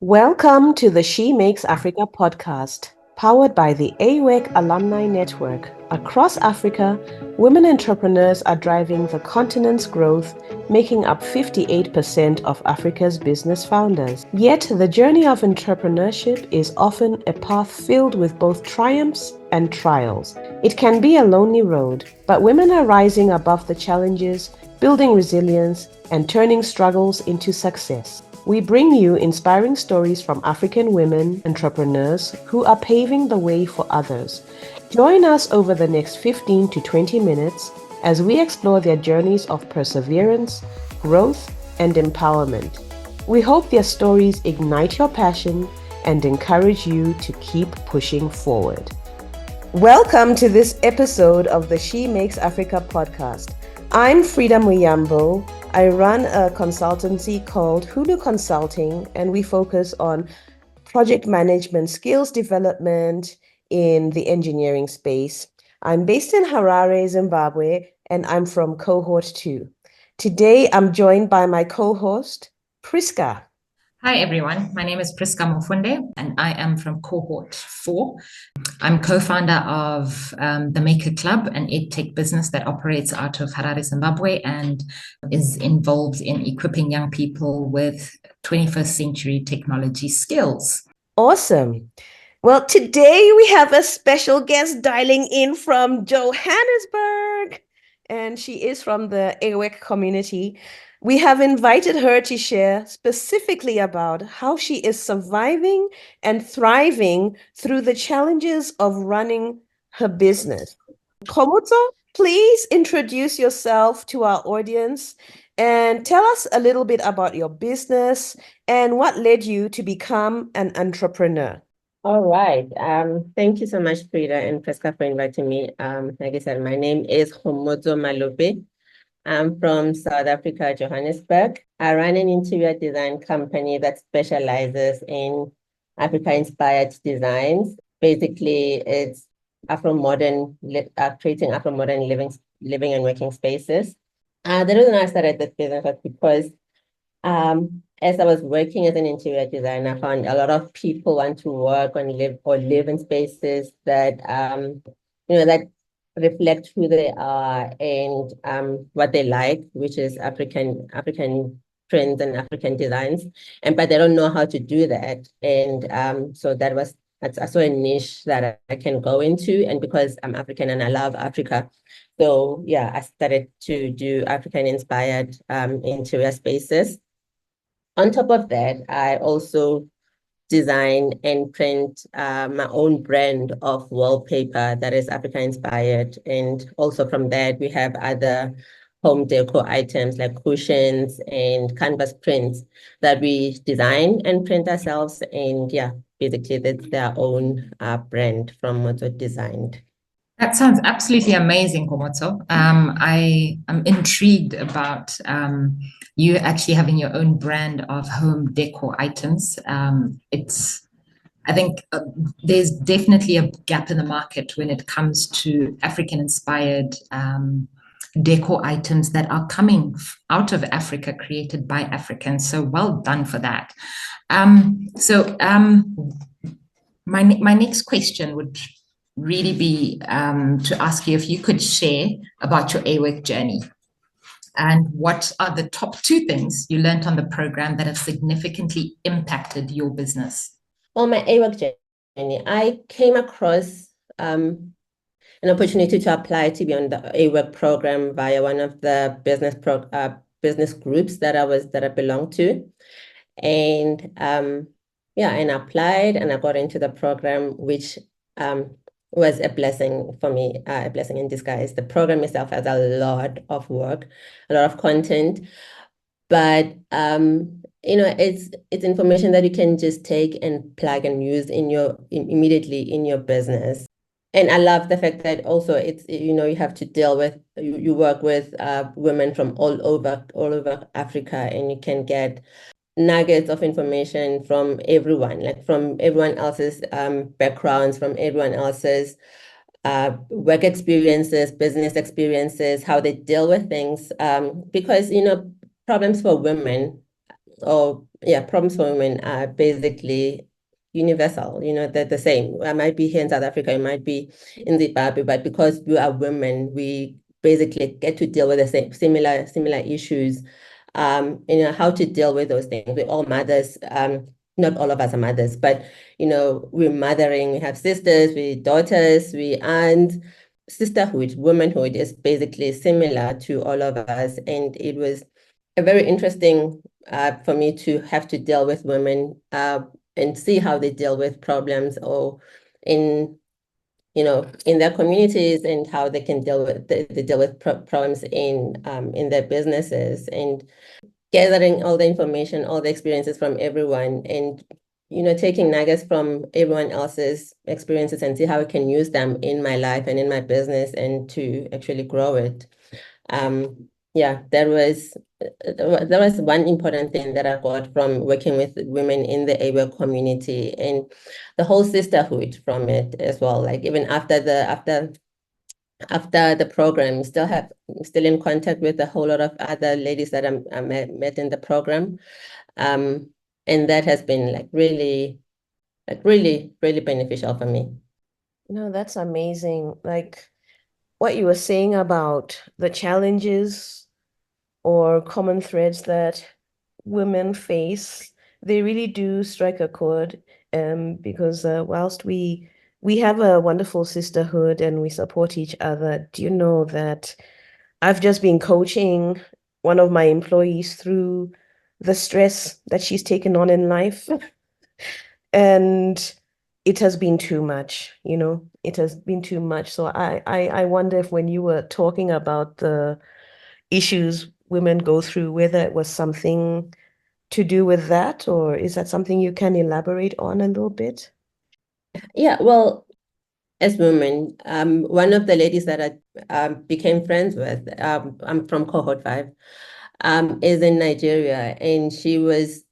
Welcome to the She Makes Africa podcast, powered by the AWEC Alumni Network. Across Africa, women entrepreneurs are driving the continent's growth, making up 58% of Africa's business founders. Yet, the journey of entrepreneurship is often a path filled with both triumphs and trials. It can be a lonely road, but women are rising above the challenges, building resilience, and turning struggles into success. We bring you inspiring stories from African women entrepreneurs who are paving the way for others. Join us over the next 15 to 20 minutes as we explore their journeys of perseverance, growth, and empowerment. We hope their stories ignite your passion and encourage you to keep pushing forward. Welcome to this episode of the She Makes Africa podcast. I'm Frida Muyambo. I run a consultancy called Hulu Consulting, and we focus on project management, skills development in the engineering space. I'm based in Harare, Zimbabwe, and I'm from cohort 2. Today, I'm joined by my co-host, Priska. Hi, everyone. My name is Priska Mofunde, and I am from cohort 4. I'm co-founder of the Maker Club, an EdTech business that operates out of Harare, Zimbabwe, and is involved in equipping young people with 21st century technology skills. Awesome. Well, today we have a special guest dialing in from Johannesburg, and she is from the AWEC community. We have invited her to share specifically about how she is surviving and thriving through the challenges of running her business. Kgomotso, please introduce yourself to our audience and tell us a little bit about your business and what led you to become an entrepreneur. All right. Thank you so much, Frida and Priska, for inviting me. Like I said, my name is Kgomotso Malope. I'm from South Africa, Johannesburg. I run an interior design company that specializes in Africa-inspired designs. Basically, it's creating Afro-modern living and working spaces. The reason I started this business was because as I was working as an interior designer, I found a lot of people want to work and live in spaces that that reflect who they are and what they like, which is African trends and African designs, but they don't know how to do that. And so that's I saw a niche that I can go into, and because I'm African and I love Africa, so yeah, I started to do African-inspired interior spaces. On top of that, I also design and print my own brand of wallpaper that is Africa-inspired. And also from that, we have other home decor items like cushions and canvas prints that we design and print ourselves. And yeah, basically that's their own brand from Motso Designs. That sounds absolutely amazing, Kgomotso. I am intrigued about you actually having your own brand of home decor items. I think there's definitely a gap in the market when it comes to African-inspired decor items that are coming out of Africa, created by Africans. So well done for that. My next question would really be to ask you if you could share about your AWEC journey and what are the top 2 things you learned on the program that have significantly impacted your business. On my AWEC journey, I came across an opportunity to apply to be on the AWEC program via one of the business groups that I belong to, and and I applied and I got into the program, which was a blessing for me, a blessing in disguise. The program itself has a lot of work, a lot of content, but it's information that you can just take and plug and use immediately in your business. And I love the fact that also it's you have to deal with you work with women from all over Africa, and you can get nuggets of information from everyone, like from everyone else's backgrounds, from everyone else's work experiences, business experiences, how they deal with things. Because, problems for women problems for women are basically universal. They're the same. I might be here in South Africa, it might be in Zimbabwe, but because we are women, we basically get to deal with the same similar issues. How to deal with those things. We're all mothers. Not all of us are mothers, but we're mothering. We have sisters, we daughters, we aunts. Sisterhood, womanhood is basically similar to all of us, and it was a very interesting for me to have to deal with women and see how they deal with problems or in in their communities, and how they can deal with they deal with problems in their businesses, and gathering all the information, all the experiences from everyone, and taking nuggets from everyone else's experiences and see how I can use them in my life and in my business and to actually grow it. Yeah, that was one important thing that I got from working with women in the AWEC community, and the whole sisterhood from it as well. Like even after the program, still in contact with a whole lot of other ladies that I met in the program. And that has been really beneficial for me. No, that's amazing. Like what you were saying about the challenges or common threads that women face, they really do strike a chord. Because whilst we have a wonderful sisterhood and we support each other, do you know that I've just been coaching one of my employees through the stress that she's taken on in life. And it has been too much, it has been too much. So I wonder if when you were talking about the issues women go through, whether it was something to do with that, or is that something you can elaborate on a little bit? Yeah, well, as women, one of the ladies that I became friends with, I'm from cohort 5, is in Nigeria, and she was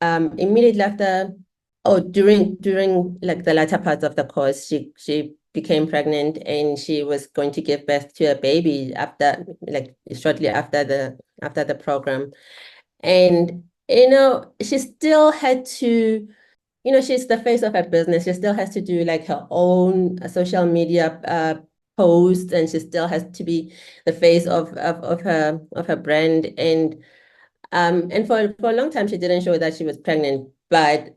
immediately after, during like the latter parts of the course, she became pregnant, and she was going to give birth to a baby after, like shortly after the program. And she still had to, she's the face of her business. She still has to do like her own social media posts, and she still has to be the face of her brand. And for a long time she didn't show that she was pregnant, but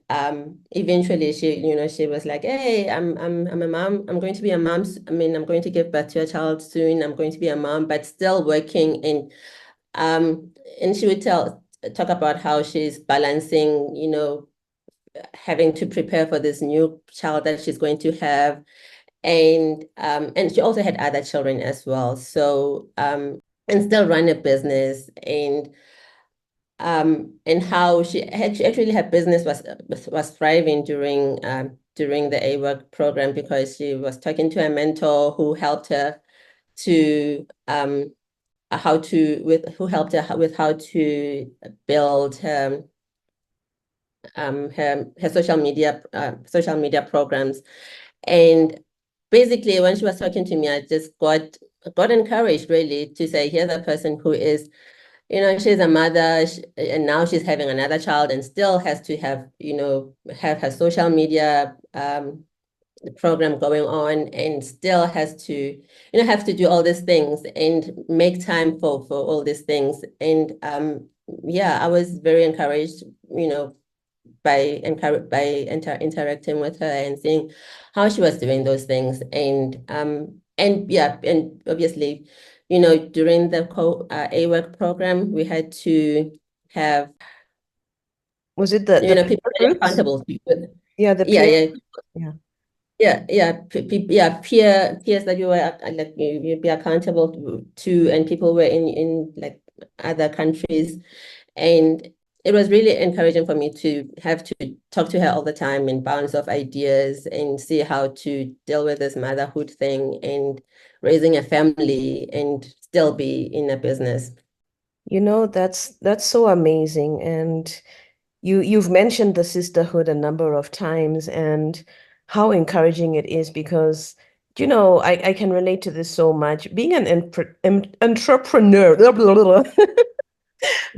eventually she was like, hey, I'm a mom. I'm going to be a mom. I'm going to give birth to a child soon. I'm going to be a mom, but still working. And she would talk about how she's balancing, having to prepare for this new child that she's going to have. And she also had other children as well. So and still run a business, and how actually her business was thriving during the AWEC program, because she was talking to a mentor who helped her to who helped her with how to build her social media programs. And basically when she was talking to me, I just got encouraged really to say, here's a person who is, she's a mother, and now she's having another child and still has to have her social media program going on, and still has to, have to do all these things and make time for all these things. And yeah, I was very encouraged, by interacting with her and seeing how she was doing those things. And yeah, and obviously, during the AWEC program, we had to have, Was it the people peer groups? accountable. Yeah, the Yeah, peer. yeah. Yeah. Peers that you were like you'd be accountable to, and people were in like other countries. And it was really encouraging for me to have to talk to her all the time and bounce off ideas and see how to deal with this motherhood thing and raising a family and still be in a business. That's so amazing. And you've mentioned the sisterhood a number of times and how encouraging it is, because I can relate to this so much. Being an entrepreneur, blah, blah, blah, blah.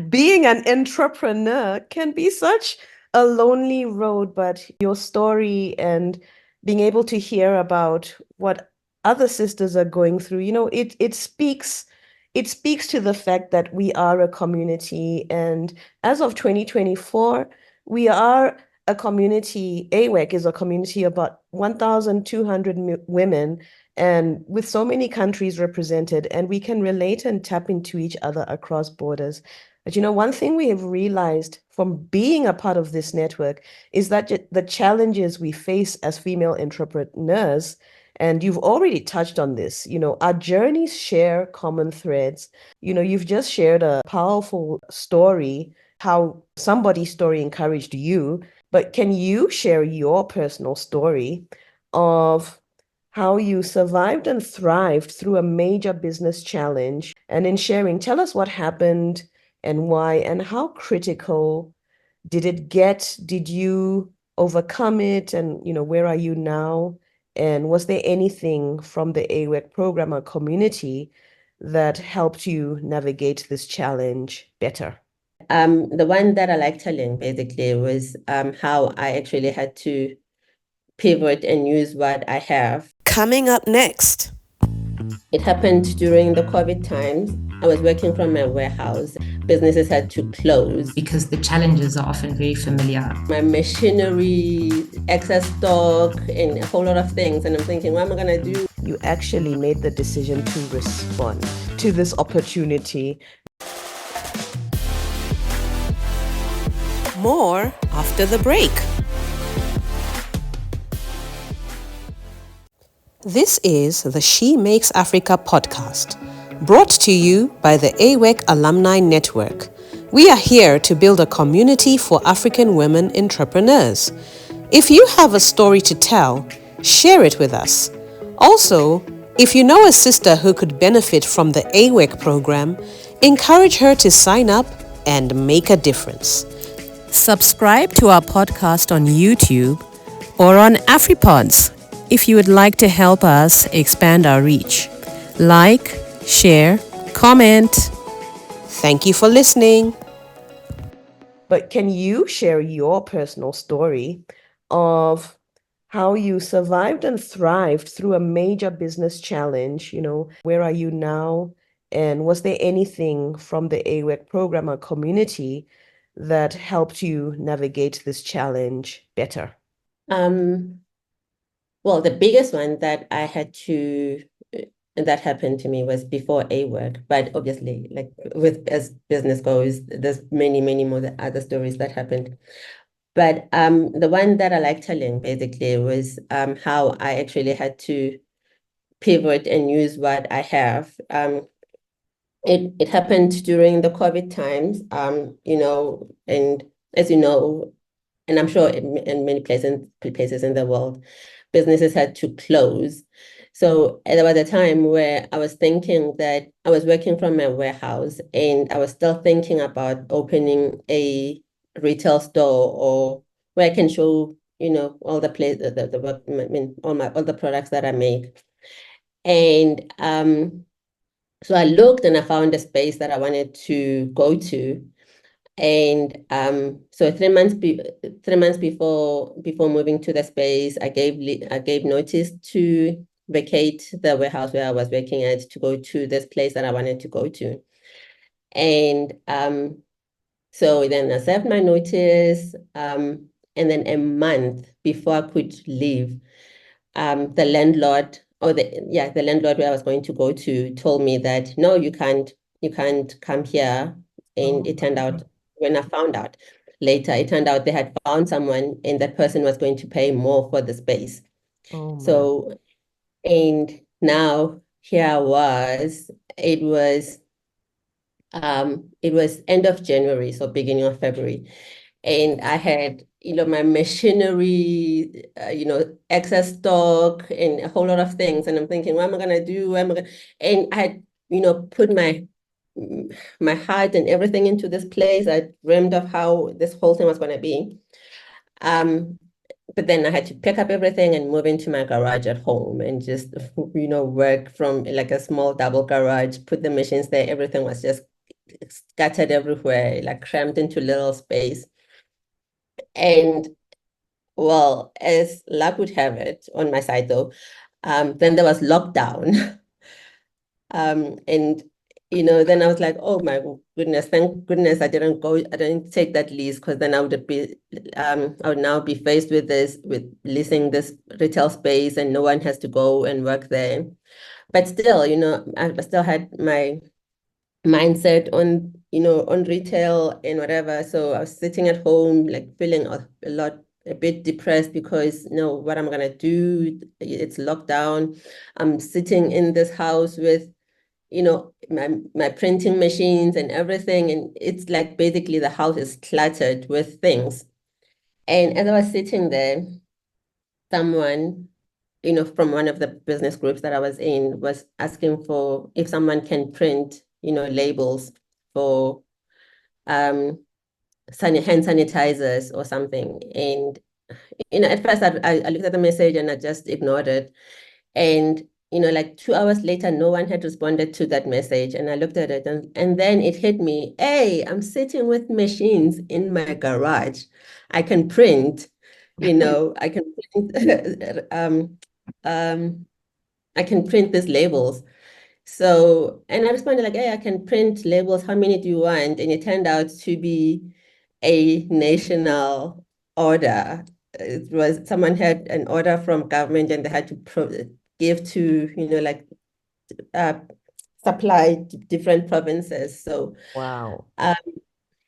Being an entrepreneur can be such a lonely road, but your story and being able to hear about what other sisters are going through, it speaks to the fact that we are a community. And as of 2024, we are a community. AWEC is a community of about 1,200 women, and with so many countries represented, and we can relate and tap into each other across borders. But one thing we have realized from being a part of this network is that the challenges we face as female entrepreneurs, and you've already touched on this, our journeys share common threads. You've just shared a powerful story, how somebody's story encouraged you, but can you share your personal story of how you survived and thrived through a major business challenge? And in sharing, tell us what happened and why, and how critical did it get? Did you overcome it? And, where are you now? And was there anything from the AWEC program or community that helped you navigate this challenge better? The one that I like telling basically was how I actually had to pivot and use what I have. Coming up next. It happened during the COVID times. I was working from my warehouse. Businesses had to close because the challenges are often very familiar. My machinery, excess stock, and a whole lot of things. And I'm thinking, what am I going to do? You actually made the decision to respond to this opportunity. More after the break. This is the She Makes Africa podcast, brought to you by the AWEC Alumni Network. We are here to build a community for African women entrepreneurs. If you have a story to tell, share it with us. Also, if you know a sister who could benefit from the AWEC program, encourage her to sign up and make a difference. Subscribe to our podcast on YouTube or on AfriPods if you would like to help us expand our reach. Like, share, comment. Thank you for listening. But can you share your personal story of how you survived and thrived through a major business challenge? Where are you now? And was there anything from the AWEC program or community that helped you navigate this challenge better? Well, the biggest one that I had to that happened to me was before AWEC, but obviously, like as business goes, there's many, many more other stories that happened. But the one that I like telling basically was how I actually had to pivot and use what I have. It happened during the COVID times, and as you know, and I'm sure in many places in the world, businesses had to close. So there was a time where I was thinking that I was working from my warehouse and I was still thinking about opening a retail store or where I can show, all the place, the work, all the products that I make. And so I looked and I found a space that I wanted to go to. And so 3 months before moving to the space, I gave notice to vacate the warehouse where I was working at to go to this place that I wanted to go to. And so then I served my notice, and then a month before I could leave, the landlord where I was going to go to told me that no, you can't come here. And it turned out, when I found out later, it turned out they had found someone and that person was going to pay more for the space. So, and now here I was, it was end of January, so beginning of February. And I had, my machinery, excess stock and a whole lot of things. And I'm thinking, what am I going to do? And I had, put my heart and everything into this place. I dreamed of how this whole thing was going to be. But then I had to pick up everything and move into my garage at home and just, work from like a small double garage, put the machines there. Everything was just scattered everywhere, like crammed into little space. And well, as luck would have it, on my side though, then there was lockdown. And then I was like, oh my goodness, thank goodness I didn't take that lease, because then I would now be faced with leasing this retail space and no one has to go and work there. But still, I still had my mindset on retail and whatever. So I was sitting at home, like feeling a bit depressed because what I'm gonna do, it's lockdown. I'm sitting in this house with my printing machines and everything, and it's like basically the house is cluttered with things. And as I was sitting there, someone from one of the business groups that I was in was asking for if someone can print labels for hand sanitizers or something. And at first I looked at the message and I just ignored it. And like 2 hours later, no one had responded to that message. And I looked at it, and then it hit me, hey, I'm sitting with machines in my garage. I can print, I can print, I can print these labels. So, and I responded like, hey, I can print labels. How many do you want? And it turned out to be a national order. It was someone had an order from government and they had to give to, like uh, supply different provinces. So, Wow.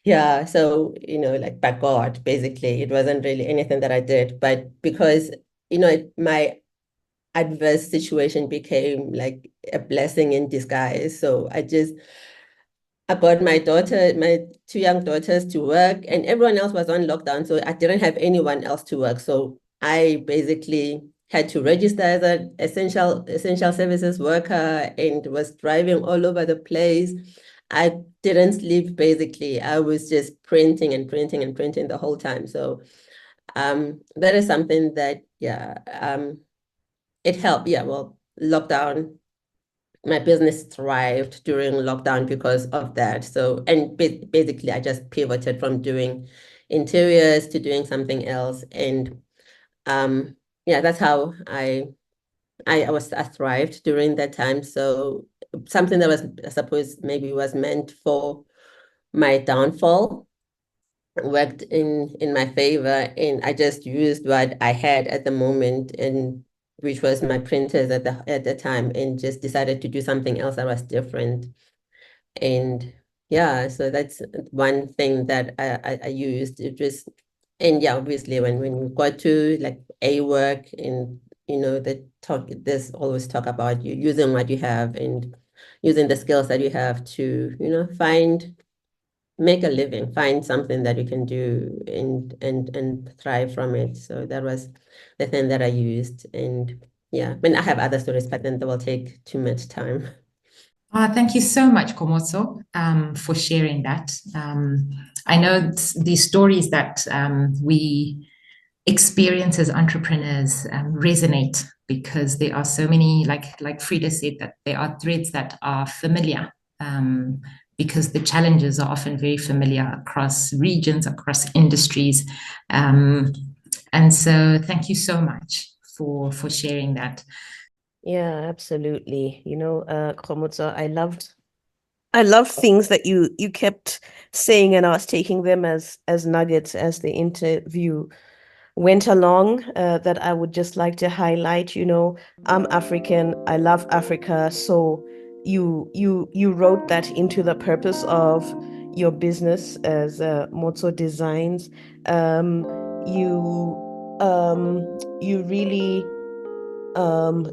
yeah, so, like by God, basically, it wasn't really anything that I did, but because, my adverse situation became like a blessing in disguise. So I got my two young daughters to work, and everyone else was on lockdown. So I didn't have anyone else to work. So I basically had to register as an essential services worker and was driving all over the place. I didn't sleep basically. I was just printing and printing and printing the whole time. So that is something that, yeah, it helped. Yeah, well, lockdown, my business thrived during lockdown because of that. So, and basically, I just pivoted from doing interiors to doing something else. And yeah, that's how I thrived during that time. So something that was, I suppose, maybe was meant for my downfall worked in my favor, and I just used what I had at the moment, and which was my printers at the time, and just decided to do something else that was different. And yeah, so that's one thing that I used. It just, and yeah, obviously when you got to like AWEC, and there's always talk about you using what you have and using the skills that you have to make a living, find something that you can do and thrive from it. So that was the thing that I used. And yeah, I mean, I have other stories, but then they will take too much time. Thank you so much, Kgomotso, for sharing that. I know the stories that we experience as entrepreneurs resonate because there are so many, like Frida said, that there are threads that are familiar, because the challenges are often very familiar across regions, across industries. And so thank you so much for sharing that. Yeah, absolutely. Kgomotso, I loved things that you kept saying, and I was taking them as nuggets as the interview went along, that I would just like to highlight. I'm African, I love Africa. So you wrote that into the purpose of your business as Motso Designs. You really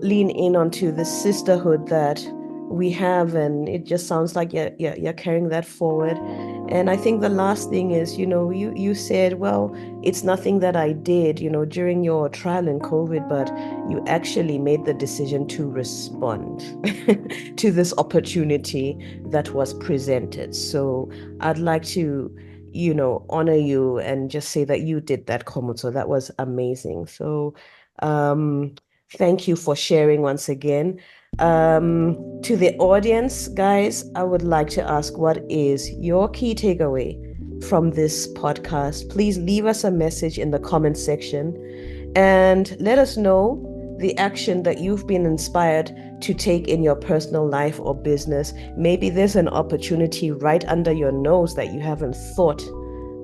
lean in onto the sisterhood that we have, and it just sounds like you're carrying that forward. And I think the last thing is, you said, well, it's nothing that I did, during your trial in COVID, but you actually made the decision to respond to this opportunity that was presented. So I'd like to, honor you and just say that you did that, Kgomotso. That was amazing. So Thank you for sharing once again. To the audience, guys, I would like to ask, what is your key takeaway from this podcast? Please leave us a message in the comment section and let us know the action that you've been inspired to take in your personal life or business. Maybe there's an opportunity right under your nose that you haven't thought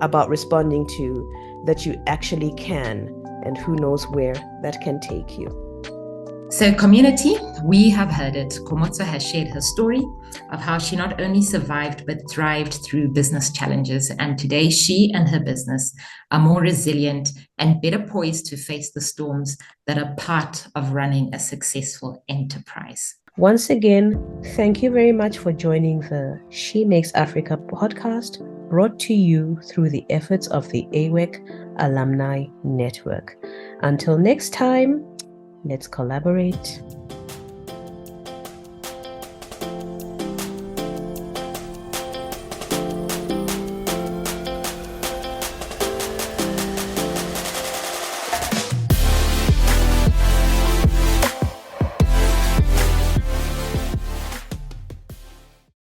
about responding to, that you actually can, and who knows where that can take you. So community, we have heard it. Kgomotso has shared her story of how she not only survived but thrived through business challenges. And today she and her business are more resilient and better poised to face the storms that are part of running a successful enterprise. Once again, thank you very much for joining the She Makes Africa podcast, brought to you through the efforts of the AWEC Alumni Network. Until next time, let's collaborate